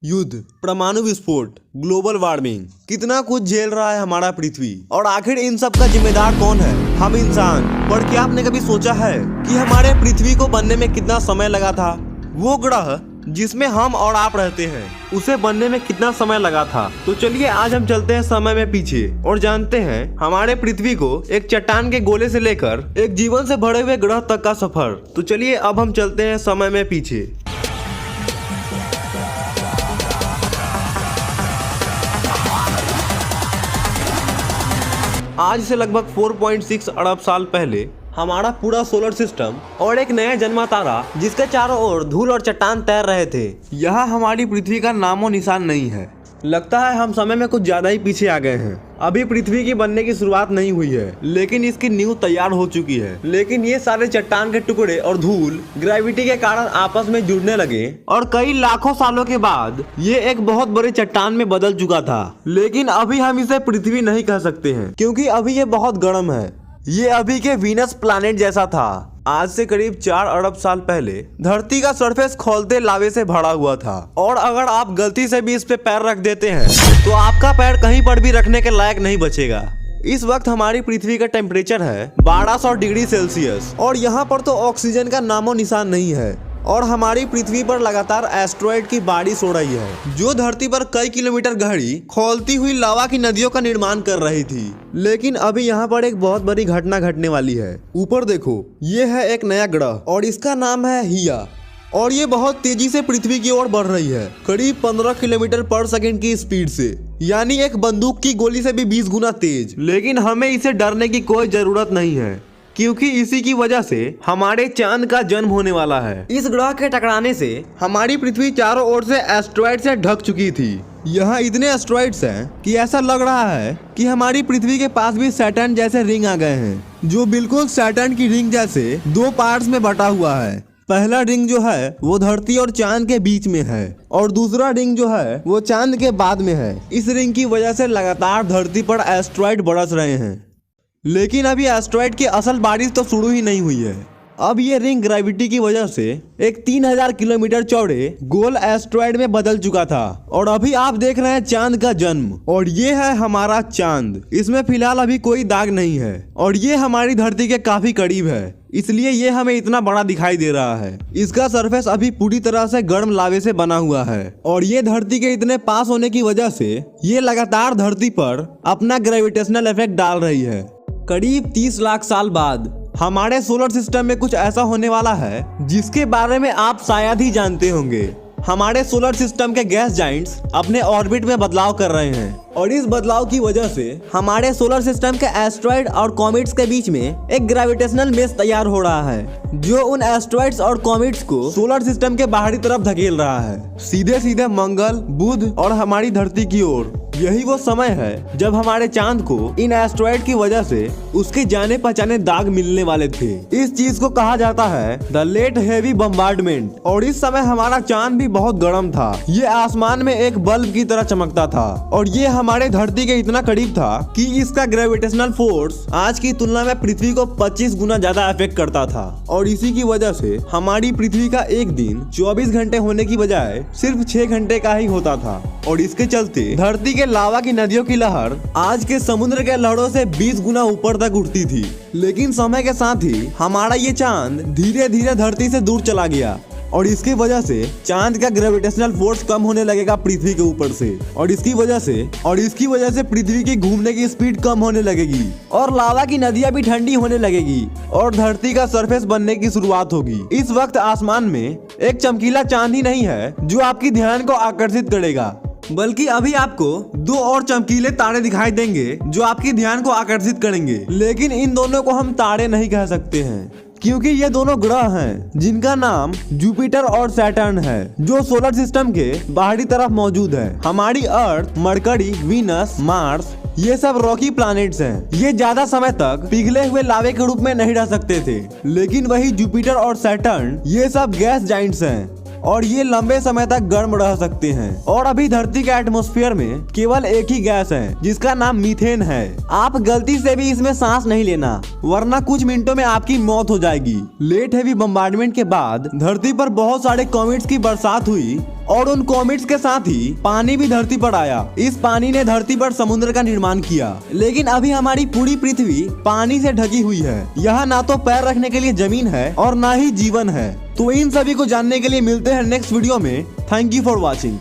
युद्ध, परमाणु विस्फोट, ग्लोबल वार्मिंग, कितना कुछ झेल रहा है हमारा पृथ्वी। और आखिर इन सब का जिम्मेदार कौन है? हम इंसान। पर क्या आपने कभी सोचा है कि हमारे पृथ्वी को बनने में कितना समय लगा था? वो ग्रह जिसमें हम और आप रहते हैं, उसे बनने में कितना समय लगा था? तो चलिए आज हम चलते हैं समय में पीछे और जानते हैं हमारे पृथ्वी को एक चट्टान के गोले से लेकर एक जीवन से भरे हुए ग्रह तक का सफर। तो चलिए अब हम चलते हैं समय में पीछे। आज से लगभग 4.6 अरब साल पहले हमारा पूरा सोलर सिस्टम और एक नया जन्मा तारा जिसके चारों ओर धूल और चट्टान तैर रहे थे, यहाँ हमारी पृथ्वी का नामो निशान नहीं है। लगता है हम समय में कुछ ज्यादा ही पीछे आ गए हैं। अभी पृथ्वी की बनने की शुरुआत नहीं हुई है, लेकिन इसकी नींव तैयार हो चुकी है। लेकिन ये सारे चट्टान के टुकड़े और धूल ग्रेविटी के कारण आपस में जुड़ने लगे और कई लाखों सालों के बाद ये एक बहुत बड़ी चट्टान में बदल चुका था। लेकिन अभी हम इसे पृथ्वी नहीं कह सकते हैं, क्योंकि अभी ये बहुत गर्म है। ये अभी के वीनस प्लैनेट जैसा था। आज से करीब 4 अरब साल पहले धरती का सरफेस खौलते लावे से भरा हुआ था, और अगर आप गलती से भी इस पे पैर रख देते हैं तो आपका पैर कहीं पर भी रखने के लायक नहीं बचेगा। इस वक्त हमारी पृथ्वी का टेम्परेचर है 1200 डिग्री सेल्सियस, और यहाँ पर तो ऑक्सीजन का नामो निशान नहीं है। और हमारी पृथ्वी पर लगातार एस्ट्रॉयड की बारिश हो रही है, जो धरती पर कई किलोमीटर गहरी खौलती हुई लावा की नदियों का निर्माण कर रही थी। लेकिन अभी यहाँ पर एक बहुत बड़ी घटना घटने वाली है। ऊपर देखो, ये है एक नया ग्रह और इसका नाम है हिया, और ये बहुत तेजी से पृथ्वी की ओर बढ़ रही है, करीब 15 किलोमीटर पर सेकंड की स्पीड से, यानी एक बंदूक की गोली से भी 20 गुना तेज। लेकिन हमें इसे डरने की कोई जरूरत नहीं है, क्योंकि इसी की वजह से हमारे चांद का जन्म होने वाला है। इस ग्रह के टकराने से हमारी पृथ्वी चारों ओर से एस्ट्रॉयड से ढक चुकी थी। यहाँ इतने एस्ट्रॉयड्स हैं कि ऐसा लग रहा है कि हमारी पृथ्वी के पास भी सैटर्न जैसे रिंग आ गए हैं, जो बिल्कुल सैटर्न की रिंग जैसे 2 पार्ट्स में बटा हुआ है। पहला रिंग जो है वो धरती और चांद के बीच में है, और दूसरा रिंग जो है वो चांद के बाद में है। इस रिंग की वजह से लगातार धरती पर एस्ट्रॉयड बरस रहे हैं। लेकिन अभी एस्ट्रॉयड की असल बारिश तो शुरू ही नहीं हुई है। अब ये रिंग ग्रेविटी की वजह से एक 3000 किलोमीटर चौड़े गोल एस्ट्रॉयड में बदल चुका था, और अभी आप देख रहे हैं चांद का जन्म। और ये है हमारा चांद। इसमें फिलहाल अभी कोई दाग नहीं है, और ये हमारी धरती के काफी करीब है, इसलिए ये हमें इतना बड़ा दिखाई दे रहा है। इसका सरफेस अभी पूरी तरह से गर्म लावे से बना हुआ है, और ये धरती के इतने पास होने की वजह से ये लगातार धरती पर अपना ग्रेविटेशनल इफेक्ट डाल रही है। करीब 30 लाख साल बाद हमारे सोलर सिस्टम में कुछ ऐसा होने वाला है जिसके बारे में आप शायद ही जानते होंगे। हमारे सोलर सिस्टम के गैस जाइंट्स अपने ऑर्बिट में बदलाव कर रहे हैं, और इस बदलाव की वजह से हमारे सोलर सिस्टम के एस्ट्रॉयड और कॉमेट्स के बीच में एक ग्रेविटेशनल मेश तैयार हो रहा है, जो उन एस्ट्रॉयड्स और कॉमेट्स को सोलर सिस्टम के बाहरी तरफ धकेल रहा है, सीधे सीधे मंगल, बुध और हमारी धरती की ओर। यही वो समय है जब हमारे चांद को इन एस्ट्रॉयड की वजह से उसके जाने पहचाने दाग मिलने वाले थे। इस चीज को कहा जाता है द लेट हेवी बम्बार्डमेंट। और इस समय हमारा चांद भी बहुत गर्म था। ये आसमान में एक बल्ब की तरह चमकता था, और ये हमारे धरती के इतना करीब था कि इसका ग्रेविटेशनल फोर्स आज की तुलना में पृथ्वी को 25 गुना ज्यादा अफेक्ट करता था। और इसी की वजह से हमारी पृथ्वी का एक दिन 24 घंटे होने की बजाय सिर्फ 6 घंटे का ही होता था। और इसके चलते धरती के लावा की नदियों की लहर आज के समुद्र के लहरों से 20 गुना ऊपर तक उठती थी। लेकिन समय के साथ ही हमारा ये चांद धीरे धीरे धरती से दूर चला गया, और इसकी वजह से चांद का ग्रेविटेशनल फोर्स कम होने लगेगा पृथ्वी के ऊपर से, और इसकी वजह से पृथ्वी की घूमने की स्पीड कम होने लगेगी, और लावा की नदियां भी ठंडी होने लगेगी, और धरती का सरफेस बनने की शुरुआत होगी। इस वक्त आसमान में एक चमकीला चांद ही नहीं है जो आपकी ध्यान को आकर्षित करेगा, बल्कि अभी आपको 2 और चमकीले तारे दिखाई देंगे जो आपकी ध्यान को आकर्षित करेंगे। लेकिन इन दोनों को हम तारे नहीं कह सकते हैं, क्योंकि ये दोनों ग्रह हैं जिनका नाम जुपिटर और सैटर्न है, जो सोलर सिस्टम के बाहरी तरफ मौजूद है। हमारी अर्थ, मरकरी, वीनस, मार्स, ये सब रॉकी प्लैनेट्स हैं। ये ज्यादा समय तक पिघले हुए लावे के रूप में नहीं रह सकते थे, लेकिन वही जुपिटर और सैटर्न ये सब गैस जाइंट्स हैं, और ये लंबे समय तक गर्म रह सकते हैं। और अभी धरती के एटमॉस्फेयर में केवल एक ही गैस है जिसका नाम मीथेन है। आप गलती से भी इसमें सांस नहीं लेना, वरना कुछ मिनटों में आपकी मौत हो जाएगी। लेट हेवी बम्बार्डमेंट के बाद धरती पर बहुत सारे कॉमेट्स की बरसात हुई, और उन कॉमेट्स के साथ ही पानी भी धरती पर आया। इस पानी ने धरती पर समुद्र का निर्माण किया। लेकिन अभी हमारी पूरी पृथ्वी पानी से ढकी हुई है। यह ना तो पैर रखने के लिए जमीन है और ना ही जीवन है। तो इन सभी को जानने के लिए मिलते हैं नेक्स्ट वीडियो में। Thank you for watching.